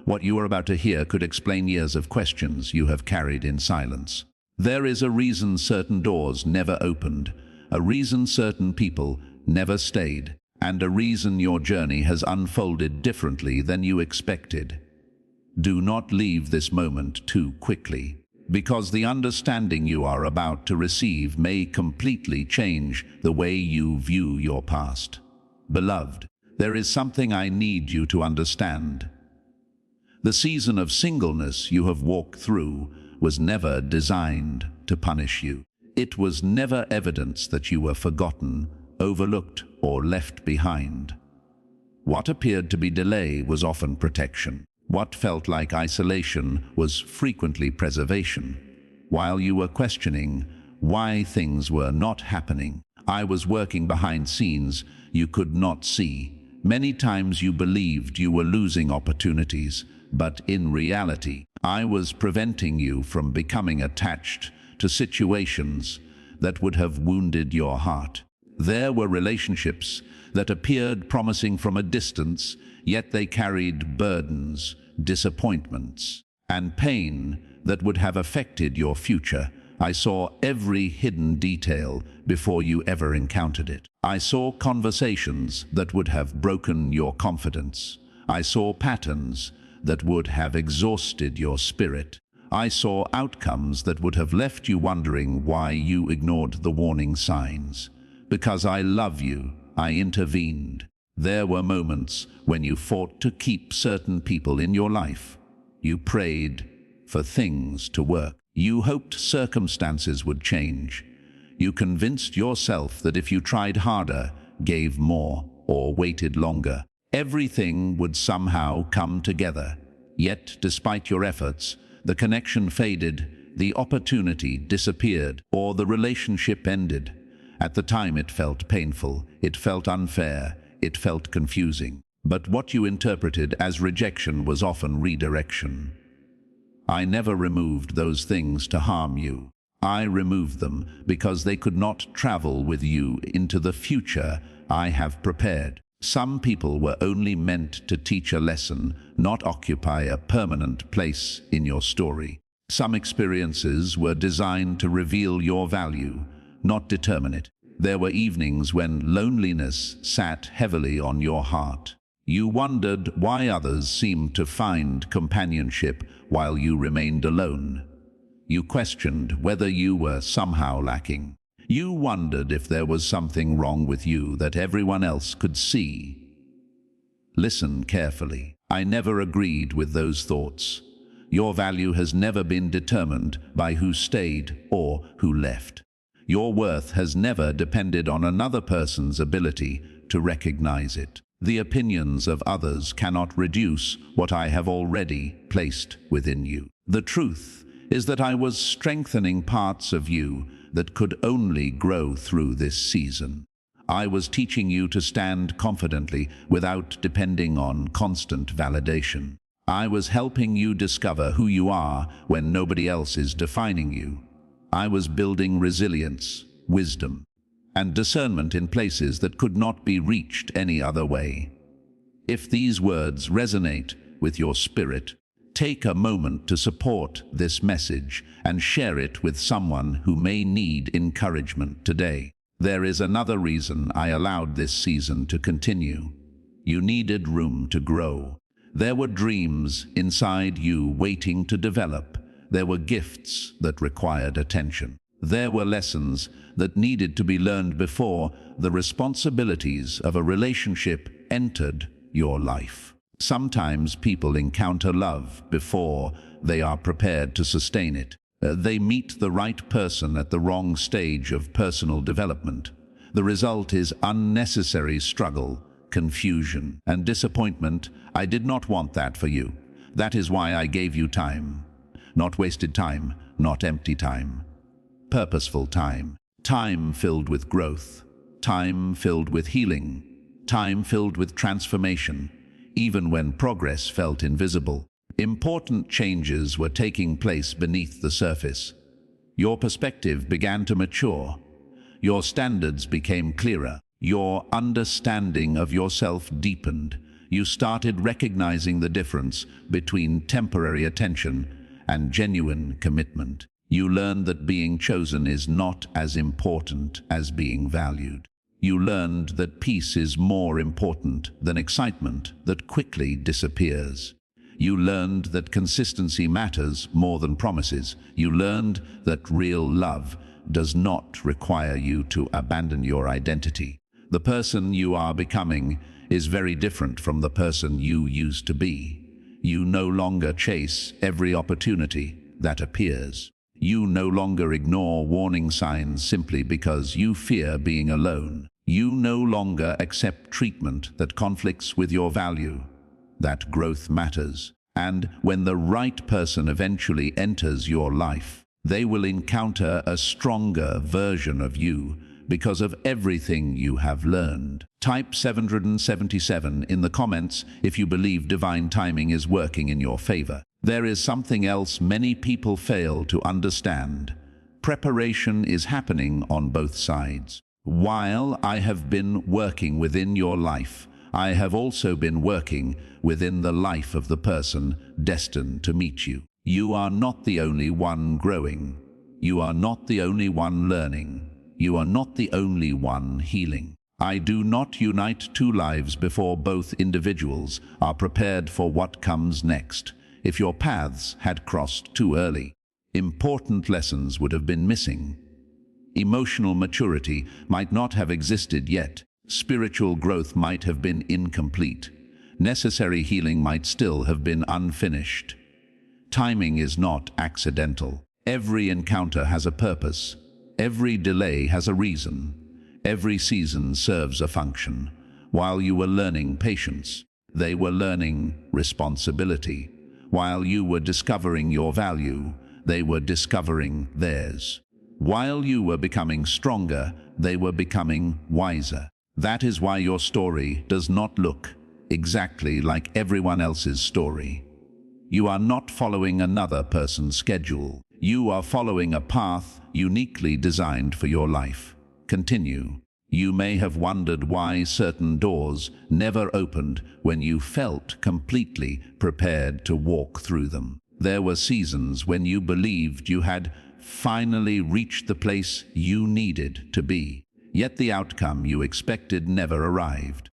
What you are about to hear could explain years of questions you have carried in silence. There is a reason certain doors never opened, a reason certain people never stayed, and a reason your journey has unfolded differently than you expected. Do not leave this moment too quickly, because the understanding you are about to receive may completely change the way you view your past. Beloved, there is something I need you to understand. The season of singleness you have walked through was never designed to punish you. It was never evidence that you were forgotten, overlooked, or left behind. What appeared to be delay was often protection. What felt like isolation was frequently preservation. While you were questioning why things were not happening, I was working behind scenes you could not see. Many times you believed you were losing opportunities, but in reality, I was preventing you from becoming attached to situations that would have wounded your heart. There were relationships that appeared promising from a distance, yet they carried burdens, disappointments, and pain that would have affected your future. I saw every hidden detail before you ever encountered it. I saw conversations that would have broken your confidence. I saw patterns that would have exhausted your spirit. I saw outcomes that would have left you wondering why you ignored the warning signs. Because I love you, I intervened. There were moments when you fought to keep certain people in your life. You prayed for things to work. You hoped circumstances would change. You convinced yourself that if you tried harder, gave more, or waited longer, everything would somehow come together. Yet, despite your efforts, the connection faded, the opportunity disappeared, or the relationship ended. At the time it felt painful, it felt unfair, it felt confusing. But what you interpreted as rejection was often redirection. I never removed those things to harm you. I removed them because they could not travel with you into the future I have prepared. Some people were only meant to teach a lesson, not occupy a permanent place in your story. Some experiences were designed to reveal your value, not determine it. There were evenings when loneliness sat heavily on your heart. You wondered why others seemed to find companionship while you remained alone. You questioned whether you were somehow lacking. You wondered if there was something wrong with you that everyone else could see. Listen carefully. I never agreed with those thoughts. Your value has never been determined by who stayed or who left. Your worth has never depended on another person's ability to recognize it. The opinions of others cannot reduce what I have already placed within you. The truth is that I was strengthening parts of you that could only grow through this season. I was teaching you to stand confidently without depending on constant validation. I was helping you discover who you are when nobody else is defining you. I was building resilience, wisdom, and discernment in places that could not be reached any other way. If these words resonate with your spirit, take a moment to support this message and share it with someone who may need encouragement today. There is another reason I allowed this season to continue. You needed room to grow. There were dreams inside you waiting to develop. There were gifts that required attention. There were lessons that needed to be learned before the responsibilities of a relationship entered your life. Sometimes people encounter love before they are prepared to sustain it. They meet the right person at the wrong stage of personal development. The result is unnecessary struggle, confusion, and disappointment. I did not want that for you. That is why I gave you time. Not wasted time, not empty time. Purposeful time. Time filled with growth. Time filled with healing. Time filled with transformation, even when progress felt invisible. Important changes were taking place beneath the surface. Your perspective began to mature. Your standards became clearer. Your understanding of yourself deepened. You started recognizing the difference between temporary attention and genuine commitment. You learned that being chosen is not as important as being valued. You learned that peace is more important than excitement that quickly disappears. You learned that consistency matters more than promises. You learned that real love does not require you to abandon your identity. The person you are becoming is very different from the person you used to be. You no longer chase every opportunity that appears. You no longer ignore warning signs simply because you fear being alone. You no longer accept treatment that conflicts with your value. That growth matters. And when the right person eventually enters your life, they will encounter a stronger version of you because of everything you have learned. Type 777 in the comments if you believe divine timing is working in your favor. There is something else many people fail to understand. Preparation is happening on both sides. While I have been working within your life, I have also been working within the life of the person destined to meet you. You are not the only one growing. You are not the only one learning. You are not the only one healing. I do not unite two lives before both individuals are prepared for what comes next. If your paths had crossed too early, important lessons would have been missing. Emotional maturity might not have existed yet. Spiritual growth might have been incomplete. Necessary healing might still have been unfinished. Timing is not accidental. Every encounter has a purpose. Every delay has a reason. Every season serves a function. While you were learning patience, they were learning responsibility. While you were discovering your value, they were discovering theirs. While you were becoming stronger, they were becoming wiser. That is why your story does not look exactly like everyone else's story. You are not following another person's schedule. You are following a path uniquely designed for your life. Continue. You may have wondered why certain doors never opened when you felt completely prepared to walk through them. There were seasons when you believed you had finally reached the place you needed to be. Yet the outcome you expected never arrived.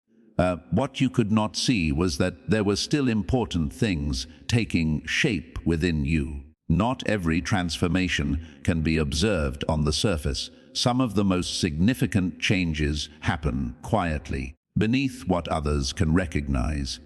What you could not see was that there were still important things taking shape within you. Not every transformation can be observed on the surface. Some of the most significant changes happen quietly, beneath what others can recognize.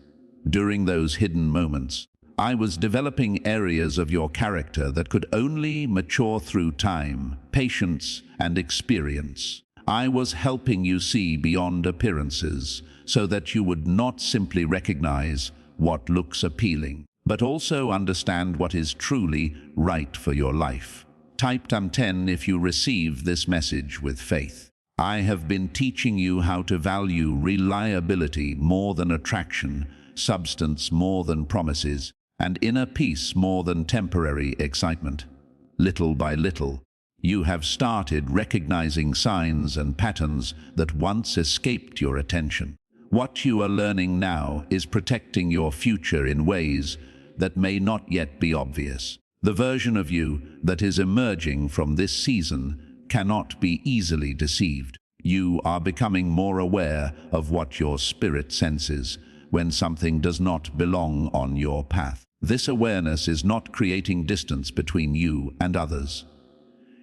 During those hidden moments, I was developing areas of your character that could only mature through time, patience, and experience. I was helping you see beyond appearances so that you would not simply recognize what looks appealing, but also understand what is truly right for your life. Type 10 if you receive this message with faith. I have been teaching you how to value reliability more than attraction, substance more than promises, and inner peace more than temporary excitement. Little by little, you have started recognizing signs and patterns that once escaped your attention. What you are learning now is protecting your future in ways that may not yet be obvious. The version of you that is emerging from this season cannot be easily deceived. You are becoming more aware of what your spirit senses when something does not belong on your path. This awareness is not creating distance between you and others.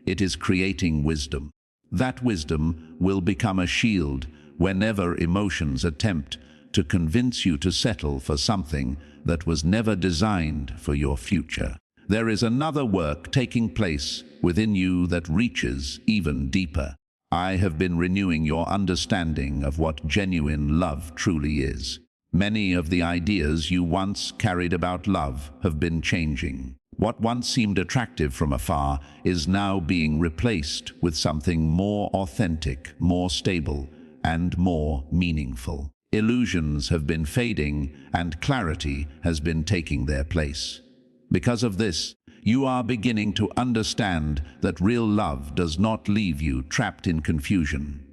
It is creating wisdom. That wisdom will become a shield whenever emotions attempt to convince you to settle for something that was never designed for your future. There is another work taking place within you that reaches even deeper. I have been renewing your understanding of what genuine love truly is. Many of the ideas you once carried about love have been changing. What once seemed attractive from afar is now being replaced with something more authentic, more stable, and more meaningful. Illusions have been fading, and clarity has been taking their place. Because of this, you are beginning to understand that real love does not leave you trapped in confusion.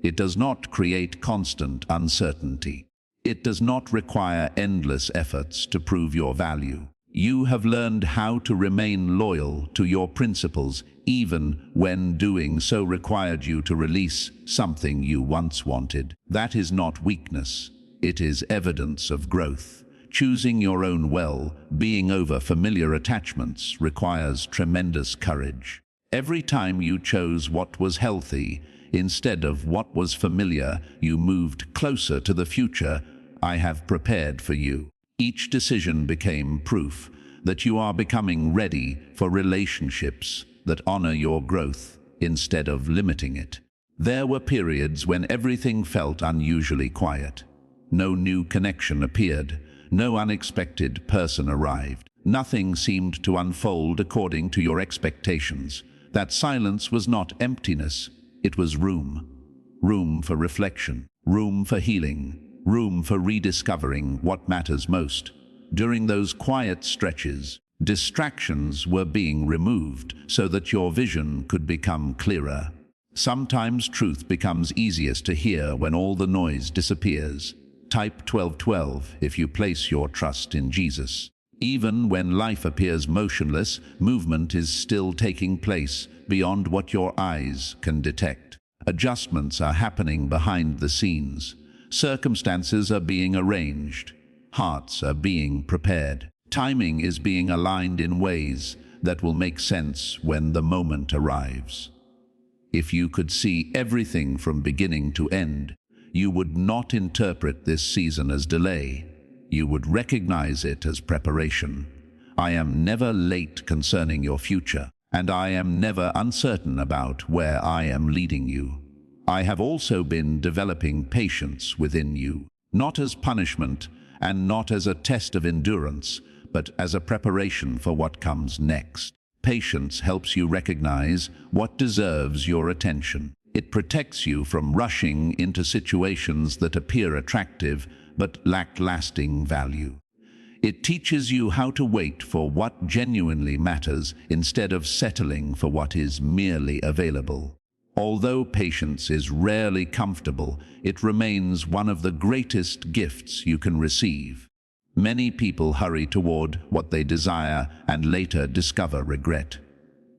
It does not create constant uncertainty. It does not require endless efforts to prove your value. You have learned how to remain loyal to your principles, even when doing so required you to release something you once wanted. That is not weakness. It is evidence of growth. Choosing your own well-being over familiar attachments requires tremendous courage. Every time you chose what was healthy instead of what was familiar, you moved closer to the future I have prepared for you. Each decision became proof that you are becoming ready for relationships that honor your growth instead of limiting it. There were periods when everything felt unusually quiet. No new connection appeared. No unexpected person arrived. Nothing seemed to unfold according to your expectations. That silence was not emptiness. It was room. Room for reflection. Room for healing. Room for rediscovering what matters most. During those quiet stretches, distractions were being removed so that your vision could become clearer. Sometimes truth becomes easiest to hear when all the noise disappears. Type 1212 if you place your trust in Jesus. Even when life appears motionless, movement is still taking place beyond what your eyes can detect. Adjustments are happening behind the scenes. Circumstances are being arranged. Hearts are being prepared. Timing is being aligned in ways that will make sense when the moment arrives. If you could see everything from beginning to end, you would not interpret this season as delay. You would recognize it as preparation. I am never late concerning your future, and I am never uncertain about where I am leading you. I have also been developing patience within you, not as punishment and not as a test of endurance, but as a preparation for what comes next. Patience helps you recognize what deserves your attention. It protects you from rushing into situations that appear attractive but lack lasting value. It teaches you how to wait for what genuinely matters instead of settling for what is merely available. Although patience is rarely comfortable, it remains one of the greatest gifts you can receive. Many people hurry toward what they desire and later discover regret.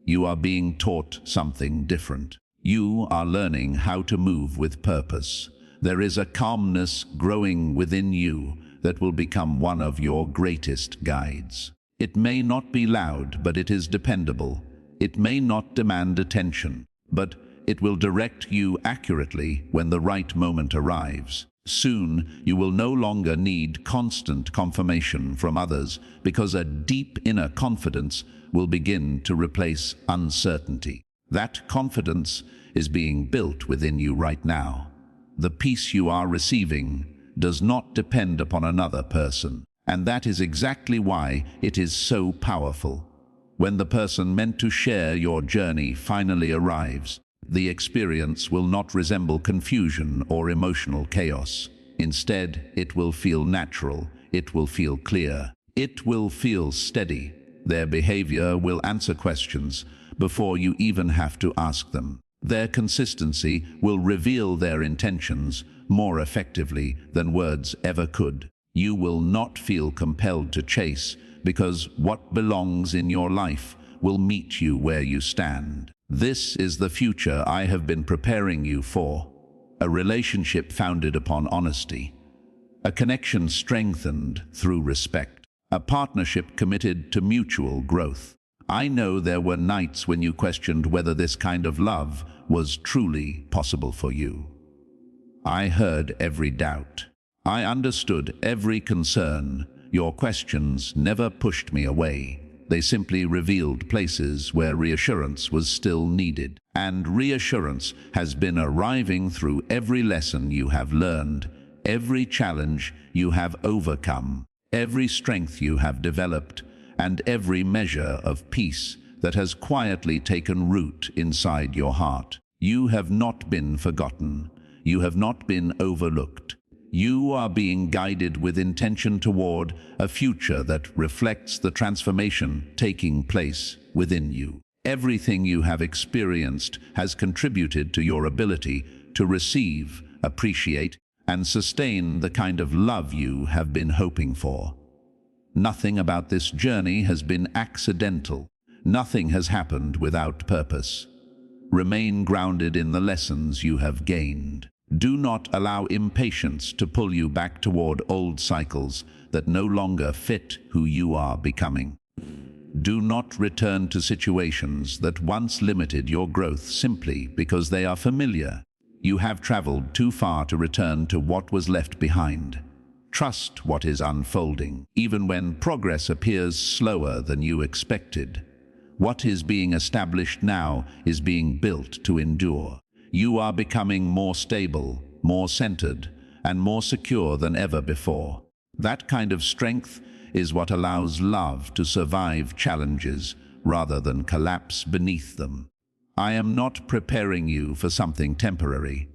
You are being taught something different. You are learning how to move with purpose. There is a calmness growing within you that will become one of your greatest guides. It may not be loud, but it is dependable. It may not demand attention, but it will direct you accurately when the right moment arrives. Soon, you will no longer need constant confirmation from others because a deep inner confidence will begin to replace uncertainty. That confidence is being built within you right now. The peace you are receiving does not depend upon another person, and that is exactly why it is so powerful. When the person meant to share your journey finally arrives, the experience will not resemble confusion or emotional chaos. Instead, it will feel natural, it will feel clear, it will feel steady. Their behavior will answer questions before you even have to ask them. Their consistency will reveal their intentions more effectively than words ever could. You will not feel compelled to chase because what belongs in your life will meet you where you stand. This is the future I have been preparing you for. A relationship founded upon honesty. A connection strengthened through respect. A partnership committed to mutual growth. I know there were nights when you questioned whether this kind of love was truly possible for you. I heard every doubt. I understood every concern. Your questions never pushed me away. They simply revealed places where reassurance was still needed. And reassurance has been arriving through every lesson you have learned, every challenge you have overcome, every strength you have developed, and every measure of peace that has quietly taken root inside your heart. You have not been forgotten. You have not been overlooked. You are being guided with intention toward a future that reflects the transformation taking place within you. Everything you have experienced has contributed to your ability to receive, appreciate, and sustain the kind of love you have been hoping for. Nothing about this journey has been accidental. Nothing has happened without purpose. Remain grounded in the lessons you have gained. Do not allow impatience to pull you back toward old cycles that no longer fit who you are becoming. Do not return to situations that once limited your growth simply because they are familiar. You have traveled too far to return to what was left behind. Trust what is unfolding, even when progress appears slower than you expected. What is being established now is being built to endure. You are becoming more stable, more centered, and more secure than ever before. That kind of strength is what allows love to survive challenges rather than collapse beneath them. I am not preparing you for something temporary.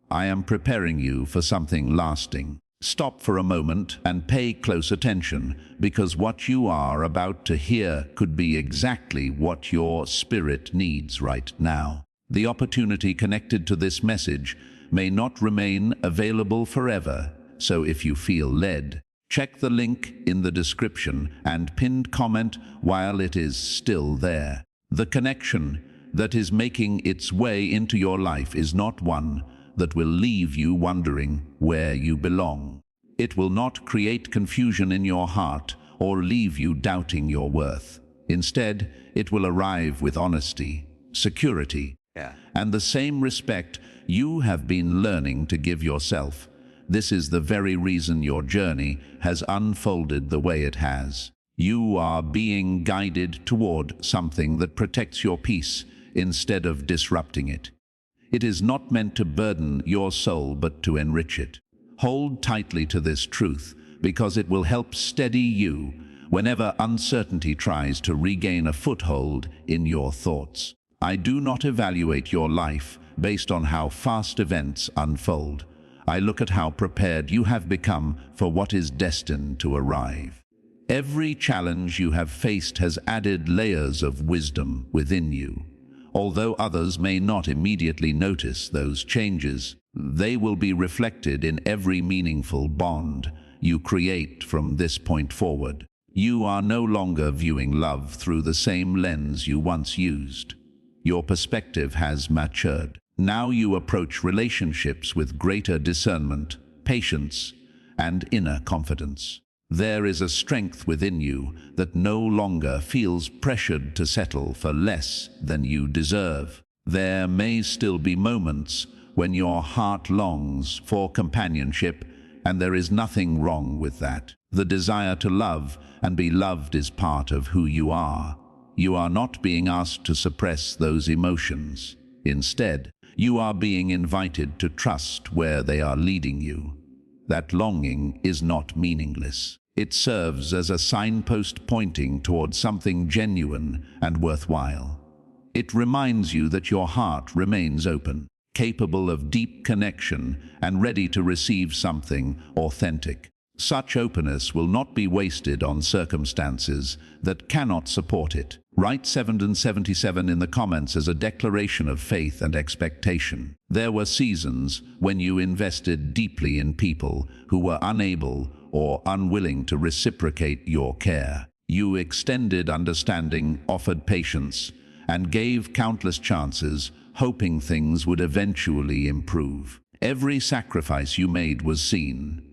I am preparing you for something lasting. Stop for a moment and pay close attention, because what you are about to hear could be exactly what your spirit needs right now. The opportunity connected to this message may not remain available forever, so if you feel led, check the link in the description and pinned comment while it is still there. The connection that is making its way into your life is not one that will leave you wondering where you belong. It will not create confusion in your heart or leave you doubting your worth. Instead, it will arrive with honesty, security, and the same respect you have been learning to give yourself. This is the very reason your journey has unfolded the way it has. You are being guided toward something that protects your peace instead of disrupting it. It is not meant to burden your soul, but to enrich it. Hold tightly to this truth, because it will help steady you whenever uncertainty tries to regain a foothold in your thoughts. I do not evaluate your life based on how fast events unfold. I look at how prepared you have become for what is destined to arrive. Every challenge you have faced has added layers of wisdom within you. Although others may not immediately notice those changes, they will be reflected in every meaningful bond you create from this point forward. You are no longer viewing love through the same lens you once used. Your perspective has matured. Now you approach relationships with greater discernment, patience, and inner confidence. There is a strength within you that no longer feels pressured to settle for less than you deserve. There may still be moments when your heart longs for companionship, and there is nothing wrong with that. The desire to love and be loved is part of who you are. You are not being asked to suppress those emotions. Instead, you are being invited to trust where they are leading you. That longing is not meaningless. It serves as a signpost pointing towards something genuine and worthwhile. It reminds you that your heart remains open, capable of deep connection, and ready to receive something authentic. Such openness will not be wasted on circumstances that cannot support it. Write 777 in the comments as a declaration of faith and expectation. There were seasons when you invested deeply in people who were unable or unwilling to reciprocate your care. You extended understanding, offered patience, and gave countless chances, hoping things would eventually improve. Every sacrifice you made was seen.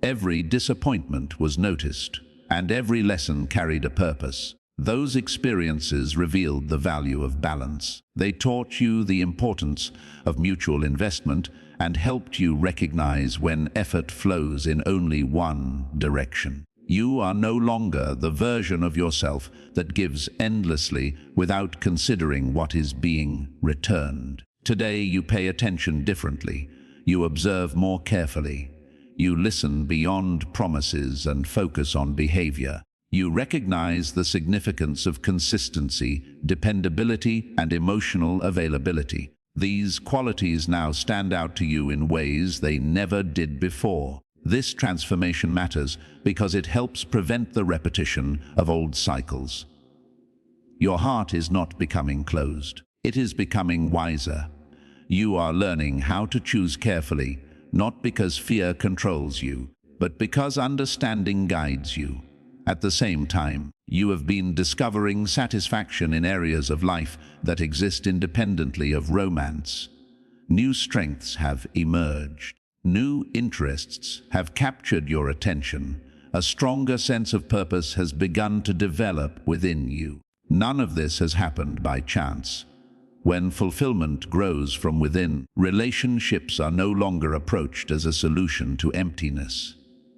Every disappointment was noticed, and every lesson carried a purpose. Those experiences revealed the value of balance. They taught you the importance of mutual investment and helped you recognize when effort flows in only one direction. You are no longer the version of yourself that gives endlessly without considering what is being returned. Today you pay attention differently. You observe more carefully. You listen beyond promises and focus on behavior. You recognize the significance of consistency, dependability, and emotional availability. These qualities now stand out to you in ways they never did before. This transformation matters because it helps prevent the repetition of old cycles. Your heart is not becoming closed. It is becoming wiser. You are learning how to choose carefully, not because fear controls you, but because understanding guides you. At the same time, you have been discovering satisfaction in areas of life that exist independently of romance. New strengths have emerged. New interests have captured your attention. A stronger sense of purpose has begun to develop within you. None of this has happened by chance. When fulfillment grows from within, relationships are no longer approached as a solution to emptiness.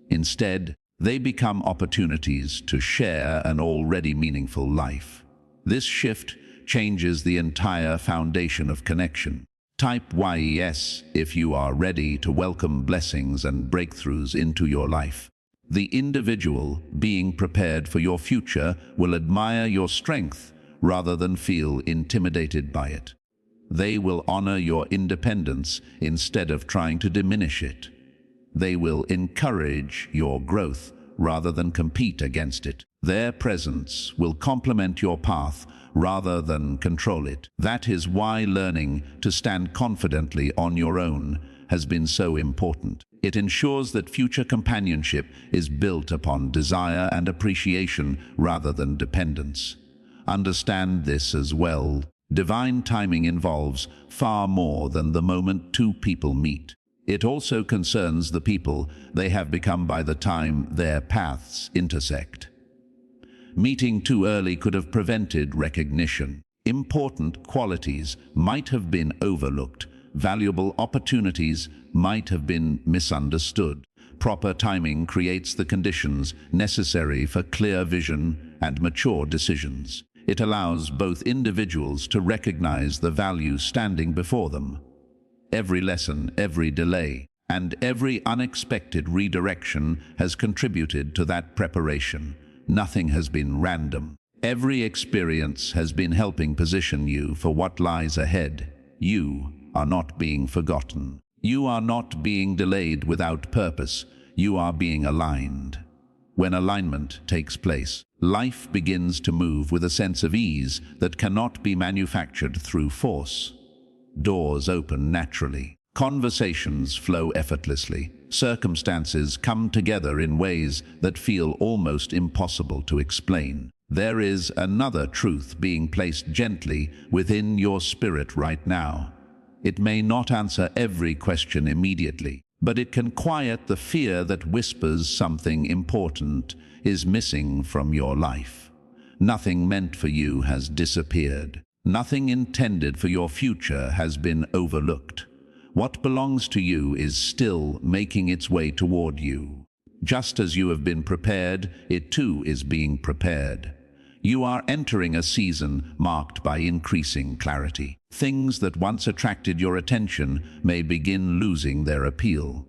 Instead, they become opportunities to share an already meaningful life. This shift changes the entire foundation of connection. Type yes if you are ready to welcome blessings and breakthroughs into your life. The individual being prepared for your future will admire your strength rather than feel intimidated by it. They will honor your independence instead of trying to diminish it. They will encourage your growth rather than compete against it. Their presence will complement your path rather than control it. That is why learning to stand confidently on your own has been so important. It ensures that future companionship is built upon desire and appreciation rather than dependence. Understand this as well. Divine timing involves far more than the moment two people meet. It also concerns the people they have become by the time their paths intersect. Meeting too early could have prevented recognition. Important qualities might have been overlooked. Valuable opportunities might have been misunderstood. Proper timing creates the conditions necessary for clear vision and mature decisions. It allows both individuals to recognize the value standing before them. Every lesson, every delay, and every unexpected redirection has contributed to that preparation. Nothing has been random. Every experience has been helping position you for what lies ahead. You are not being forgotten. You are not being delayed without purpose. You are being aligned. When alignment takes place, life begins to move with a sense of ease that cannot be manufactured through force. Doors open naturally. Conversations flow effortlessly. Circumstances come together in ways that feel almost impossible to explain. There is another truth being placed gently within your spirit right now. It may not answer every question immediately, but it can quiet the fear that whispers something important is missing from your life. Nothing meant for you has disappeared. Nothing intended for your future has been overlooked. What belongs to you is still making its way toward you. Just as you have been prepared, it too is being prepared. You are entering a season marked by increasing clarity. Things that once attracted your attention may begin losing their appeal.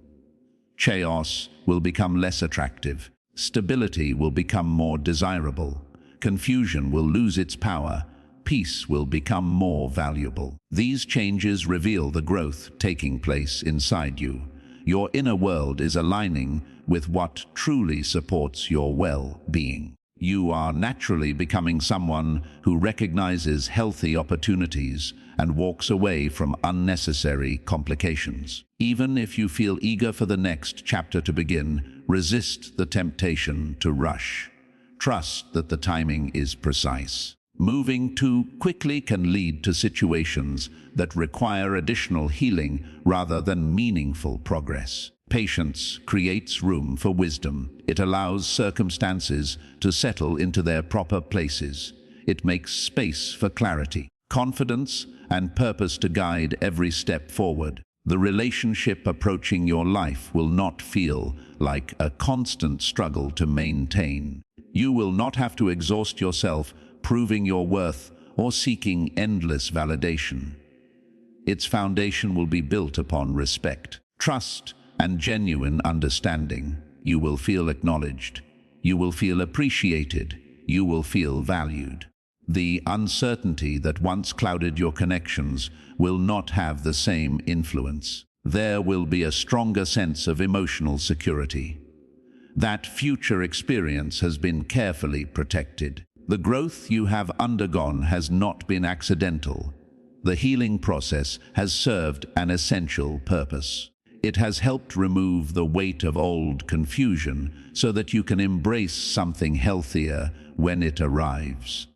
Chaos will become less attractive. Stability will become more desirable. Confusion will lose its power. Peace will become more valuable. These changes reveal the growth taking place inside you. Your inner world is aligning with what truly supports your well-being. You are naturally becoming someone who recognizes healthy opportunities and walks away from unnecessary complications. Even if you feel eager for the next chapter to begin, resist the temptation to rush. Trust that the timing is precise. Moving too quickly can lead to situations that require additional healing rather than meaningful progress. Patience creates room for wisdom. It allows circumstances to settle into their proper places. It makes space for clarity, confidence, and purpose to guide every step forward. The relationship approaching your life will not feel like a constant struggle to maintain. You will not have to exhaust yourself proving your worth or seeking endless validation. Its foundation will be built upon respect, trust, and genuine understanding. You will feel acknowledged. You will feel appreciated. You will feel valued. The uncertainty that once clouded your connections will not have the same influence. There will be a stronger sense of emotional security. That future experience has been carefully protected. The growth you have undergone has not been accidental. The healing process has served an essential purpose. It has helped remove the weight of old confusion so that you can embrace something healthier when it arrives.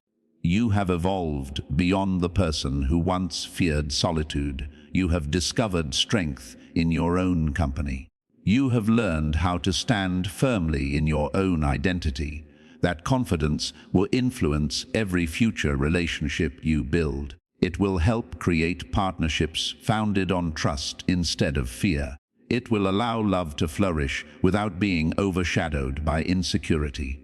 You have evolved beyond the person who once feared solitude. You have discovered strength in your own company. You have learned how to stand firmly in your own identity. That confidence will influence every future relationship you build. It will help create partnerships founded on trust instead of fear. It will allow love to flourish without being overshadowed by insecurity.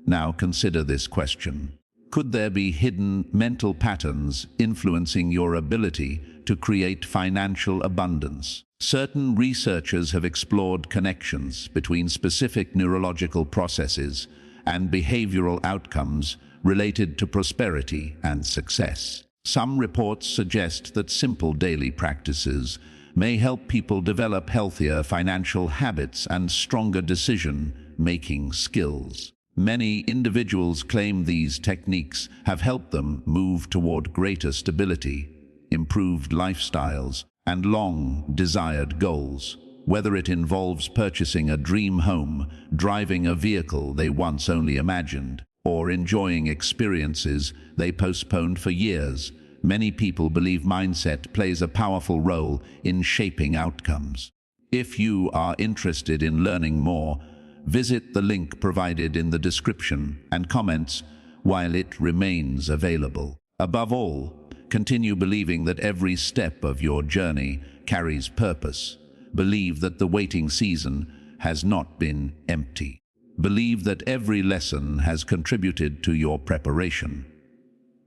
Now consider this question. Could there be hidden mental patterns influencing your ability to create financial abundance? Certain researchers have explored connections between specific neurological processes and behavioral outcomes related to prosperity and success. Some reports suggest that simple daily practices may help people develop healthier financial habits and stronger decision-making skills. Many individuals claim these techniques have helped them move toward greater stability, improved lifestyles, and long-desired goals. Whether it involves purchasing a dream home, driving a vehicle they once only imagined, or enjoying experiences they postponed for years, many people believe mindset plays a powerful role in shaping outcomes. If you are interested in learning more, visit the link provided in the description and comments while it remains available. Above all, continue believing that every step of your journey carries purpose. Believe that the waiting season has not been empty. Believe that every lesson has contributed to your preparation.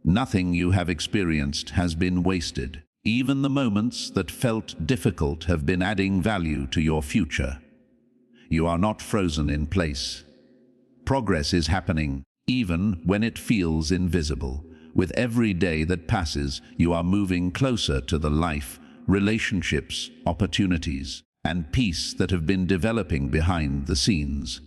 Nothing you have experienced has been wasted. Even the moments that felt difficult have been adding value to your future. You are not frozen in place. Progress is happening, even when it feels invisible. With every day that passes, you are moving closer to the life, relationships, opportunities, and peace that have been developing behind the scenes.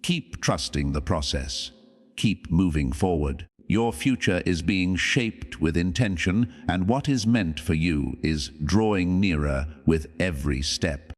Keep trusting the process. Keep moving forward. Your future is being shaped with intention, and what is meant for you is drawing nearer with every step.